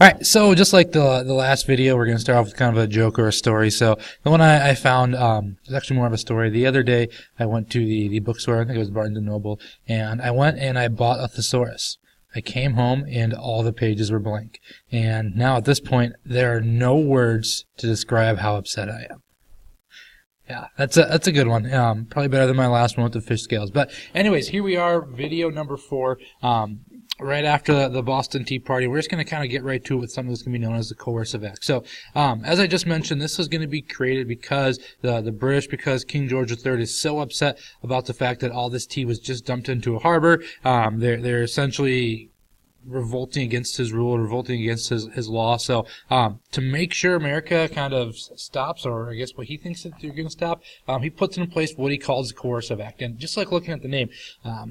All right, so just like the last video, we're going to start off with kind of a joke or a story. So the one I found is actually more of a story. The other day, I went to the bookstore. I think it was Barnes & Noble, and I went and I bought a thesaurus. I came home and all the pages were blank. And now at this point, there are no words to describe how upset I am. Yeah, that's a good one. Probably better than my last one with the fish scales. But anyways, here we are, video number 4. Right after the Boston Tea Party, we're just going to kind of get right to it with something that's going to be known as the coercive act. So, as I just mentioned, this is going to be created because the British, because King George III is so upset about the fact that all this tea was just dumped into a harbor. They're essentially revolting against his rule, revolting against his law. So to make sure America kind of stops, or I guess what he thinks that they're going to stop, he puts in place what he calls the coercive act. And just like looking at the name,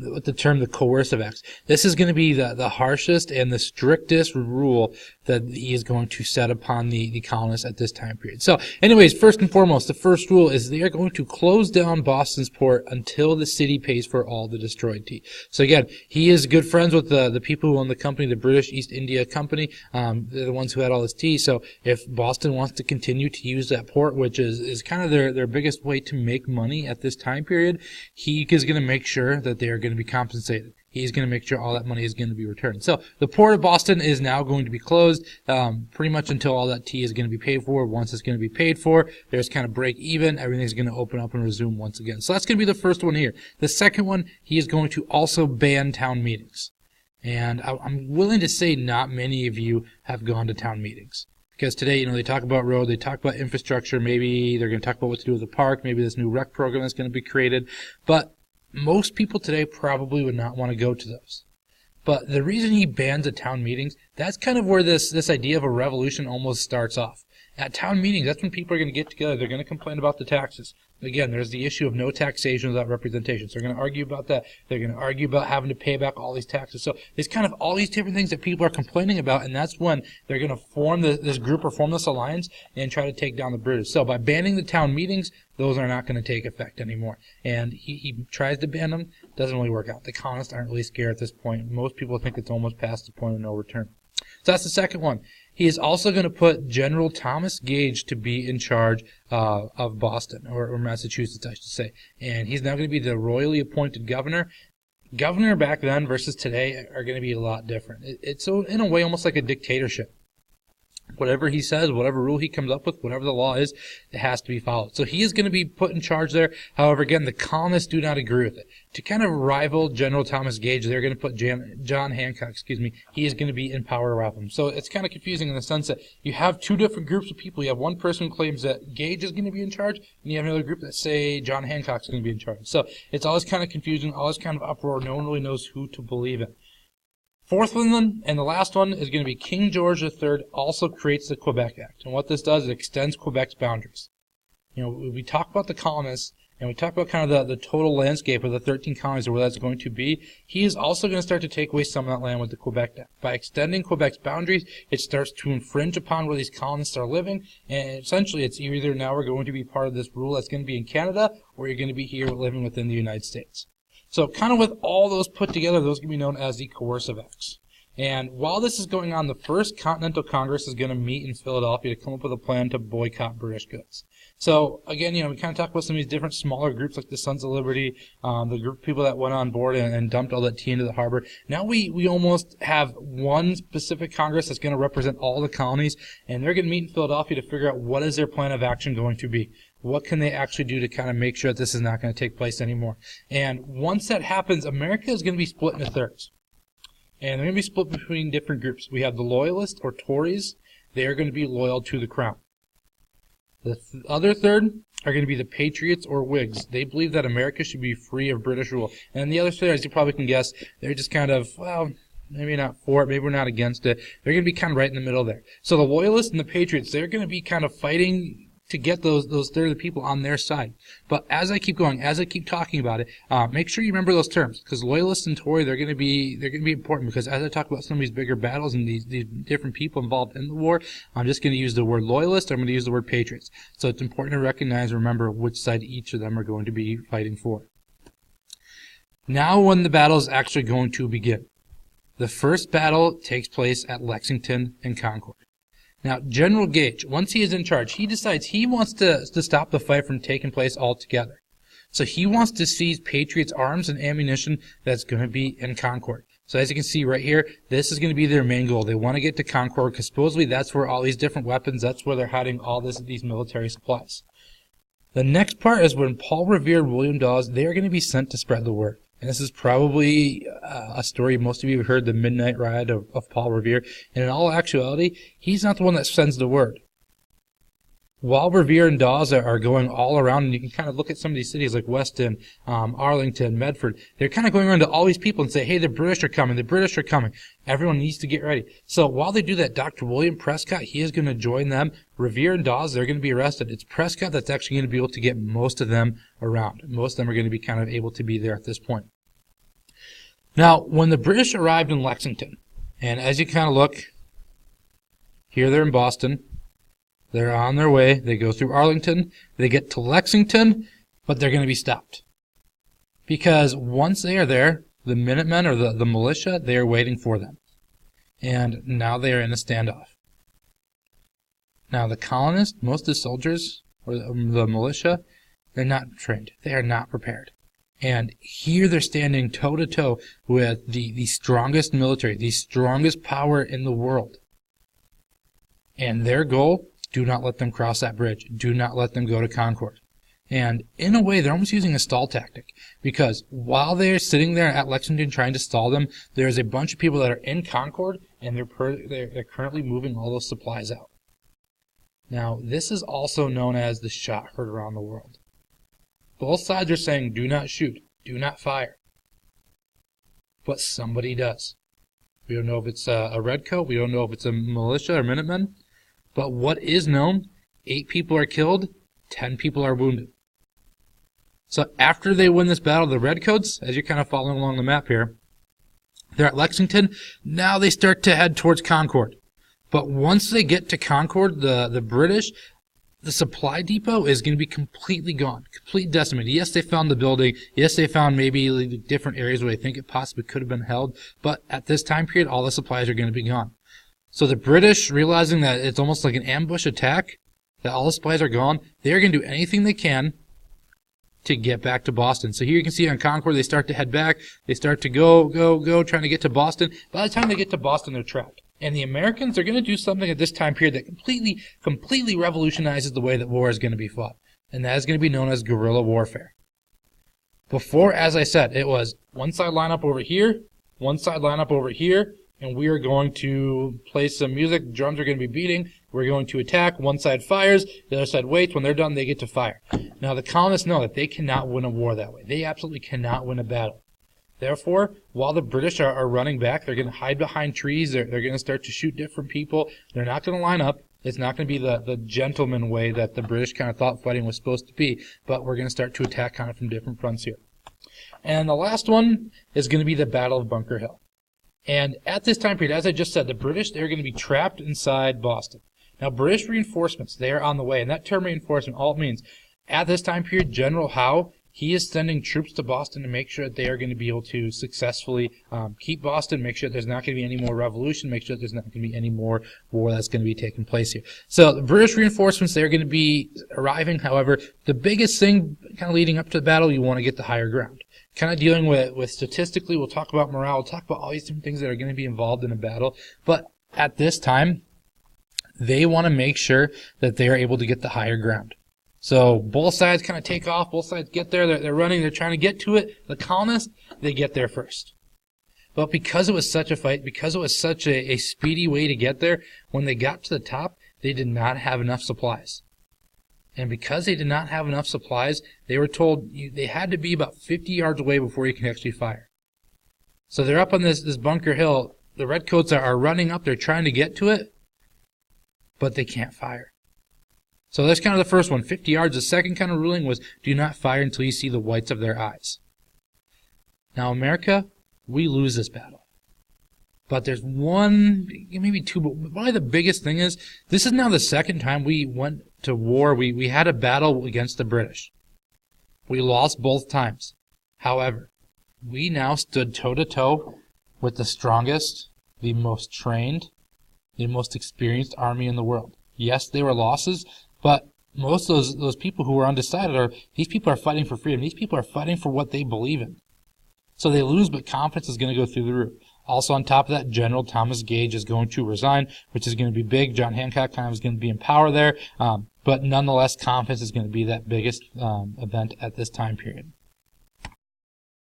with the term the coercive acts, this is going to be the harshest and the strictest rule that he is going to set upon the colonists at this time period. So anyways, first and foremost, the first rule is they are going to close down Boston's port until the city pays for all the destroyed tea. So again, he is good friends with the people who own the company, the British East India Company. They're the ones who had all this tea. So if Boston wants to continue to use that port, which is kind of their biggest way to make money at this time period, he is going to make sure that they are going to be compensated. He's going to make sure all that money is going to be returned. So the port of Boston is now going to be closed pretty much until all that tea is going to be paid for. Once it's going to be paid for, there's kind of break even. Everything's going to open up and resume once again. So that's going to be the first one here. The second one, he is going to also ban town meetings. And I'm willing to say not many of you have gone to town meetings. Because today, they talk about road, they talk about infrastructure, maybe they're going to talk about what to do with the park, maybe this new rec program that's going to be created. But most people today probably would not want to go to those. But the reason he bans the town meetings, that's kind of where this idea of a revolution almost starts off. At town meetings, that's when people are going to get together. They're going to complain about the taxes. Again, there's the issue of no taxation without representation. So they're going to argue about that. They're going to argue about having to pay back all these taxes. So there's kind of all these different things that people are complaining about, and that's when they're going to form this group or form this alliance and try to take down the British. So by banning the town meetings, those are not going to take effect anymore. And he tries to ban them. Doesn't really work out. The colonists aren't really scared at this point. Most people think it's almost past the point of no return. So that's the second one. He is also going to put General Thomas Gage to be in charge of Boston, or Massachusetts, I should say. And he's now going to be the royally appointed governor. Governor back then versus today are going to be a lot different. It's in a way almost like a dictatorship. Whatever he says, whatever rule he comes up with, whatever the law is, it has to be followed. So he is going to be put in charge there. However, again, the colonists do not agree with it. To kind of rival General Thomas Gage, they're going to put John Hancock, he is going to be in power around him. So it's kind of confusing in the sense that you have two different groups of people. You have one person who claims that Gage is going to be in charge, and you have another group that say John Hancock is going to be in charge. So it's always kind of confusing, always kind of uproar. No one really knows who to believe in. Fourth one, and the last one, is going to be King George III also creates the Quebec Act. And what this does is it extends Quebec's boundaries. We talk about the colonists, and we talk about kind of the total landscape of the 13 colonies or where that's going to be. He is also going to start to take away some of that land with the Quebec Act. By extending Quebec's boundaries, it starts to infringe upon where these colonists are living, and essentially it's either now we're going to be part of this rule that's going to be in Canada, or you're going to be here living within the United States. So kind of with all those put together, those can be known as the coercive acts. And while this is going on, the First Continental Congress is going to meet in Philadelphia to come up with a plan to boycott British goods. So again, we kind of talk about some of these different smaller groups like the Sons of Liberty, the group of people that went on board and dumped all that tea into the harbor. Now we almost have one specific Congress that's going to represent all the colonies, and they're going to meet in Philadelphia to figure out what is their plan of action going to be. What can they actually do to kind of make sure that this is not going to take place anymore? And once that happens, America is going to be split into thirds. And they're going to be split between different groups. We have the Loyalists, or Tories. They are going to be loyal to the crown. The other third are going to be the Patriots, or Whigs. They believe that America should be free of British rule. And the other third, as you probably can guess, they're just kind of, well, maybe not for it, maybe we're not against it. They're going to be kind of right in the middle there. So the Loyalists and the Patriots, they're going to be kind of fighting to get those third of the people on their side. But as I keep going, as I keep talking about it, make sure you remember those terms, because Loyalists and Tory, they're going to be important, because as I talk about some of these bigger battles and these different people involved in the war, I'm just going to use the word Loyalist, or I'm going to use the word Patriots. So it's important to recognize and remember which side each of them are going to be fighting for. Now when the battle is actually going to begin, The first battle takes place at Lexington and Concord. Now, General Gage, once he is in charge, he decides he wants to stop the fight from taking place altogether. So he wants to seize Patriots' arms and ammunition that's going to be in Concord. So as you can see right here, this is going to be their main goal. They want to get to Concord because supposedly that's where all these different weapons, that's where they're hiding all these military supplies. The next part is when Paul Revere and William Dawes, they are going to be sent to spread the word. And this is probably a story most of you have heard, the Midnight Ride of Paul Revere. And in all actuality, he's not the one that sends the word. While Revere and Dawes are going all around, and you can kind of look at some of these cities like Weston, Arlington, Medford, they're kind of going around to all these people and say, hey, the British are coming, the British are coming. Everyone needs to get ready. So while they do that, Dr. William Prescott, he is going to join them. Revere and Dawes, they're going to be arrested. It's Prescott that's actually going to be able to get most of them around. Most of them are going to be kind of able to be there at this point. Now, when the British arrived in Lexington, and as you kind of look, here they're in Boston. They're on their way. They go through Arlington. They get to Lexington, but they're going to be stopped. Because once they are there, the Minutemen or the militia, they are waiting for them. And now they are in a standoff. Now the colonists, most of the soldiers, or the militia, they're not trained. They are not prepared. And here they're standing toe-to-toe with the strongest military, the strongest power in the world. And their goal, do not let them cross that bridge. Do not let them go to Concord. And in a way, they're almost using a stall tactic. Because while they're sitting there at Lexington trying to stall them, there's a bunch of people that are in Concord, and they're currently moving all those supplies out. Now, this is also known as the shot heard around the world. Both sides are saying, do not shoot, do not fire. But somebody does. We don't know if it's a redcoat, we don't know if it's a militia or Minutemen. But what is known, 8 people are killed, 10 people are wounded. So after they win this battle, the Redcoats, as you're kind of following along the map here, they're at Lexington. Now they start to head towards Concord. But once they get to Concord, the British, the supply depot is going to be completely gone, completely decimated. Yes, they found the building. Yes, they found maybe different areas where they think it possibly could have been held. But at this time period, all the supplies are going to be gone. So the British, realizing that it's almost like an ambush attack, that all the supplies are gone, they're going to do anything they can to get back to Boston. So here you can see on Concord, they start to head back. They start to go, trying to get to Boston. By the time they get to Boston, they're trapped. And the Americans are going to do something at this time period that completely revolutionizes the way that war is going to be fought. And that is going to be known as guerrilla warfare. Before, as I said, it was one side line up over here, one side line up over here, and we are going to play some music. Drums are going to be beating. We're going to attack. One side fires. The other side waits. When they're done, they get to fire. Now, the colonists know that they cannot win a war that way. They absolutely cannot win a battle. Therefore, while the British are running back, they're going to hide behind trees. They're going to start to shoot different people. They're not going to line up. It's not going to be the gentleman way that the British kind of thought fighting was supposed to be. But we're going to start to attack kind of from different fronts here. And the last one is going to be the Battle of Bunker Hill. And at this time period, as I just said, the British, they're going to be trapped inside Boston. Now, British reinforcements, they are on the way. And that term reinforcement, all it means, at this time period, General Howe, he is sending troops to Boston to make sure that they are going to be able to successfully keep Boston, make sure that there's not going to be any more revolution, make sure that there's not going to be any more war that's going to be taking place here. So the British reinforcements, they're going to be arriving. However, the biggest thing kind of leading up to the battle, you want to get the higher ground. Kind of dealing with statistically, we'll talk about morale, we'll talk about all these different things that are going to be involved in a battle. But at this time, they want to make sure that they are able to get the higher ground. So both sides kind of take off, both sides get there, they're running, they're trying to get to it. The colonists, they get there first. But because it was such a fight, because it was such a speedy way to get there, when they got to the top, they did not have enough supplies. And because they did not have enough supplies, they were told they had to be about 50 yards away before you can actually fire. So they're up on this Bunker Hill. The Redcoats are running up. They're trying to get to it, but they can't fire. So that's kind of the first one, 50 yards. The second kind of ruling was do not fire until you see the whites of their eyes. Now, America, we lose this battle. But there's one, maybe two, but probably the biggest thing is this is now the second time we went to war. We had a battle against the British. We lost both times. However, we now stood toe-to-toe with the strongest, the most trained, the most experienced army in the world. Yes, they were losses, but most of those people who were undecided these people are fighting for freedom. These people are fighting for what they believe in. So they lose, but confidence is going to go through the roof. Also on top of that, General Thomas Gage is going to resign, which is going to be big. John Hancock kind of is going to be in power there. But nonetheless, confidence is going to be that biggest event at this time period.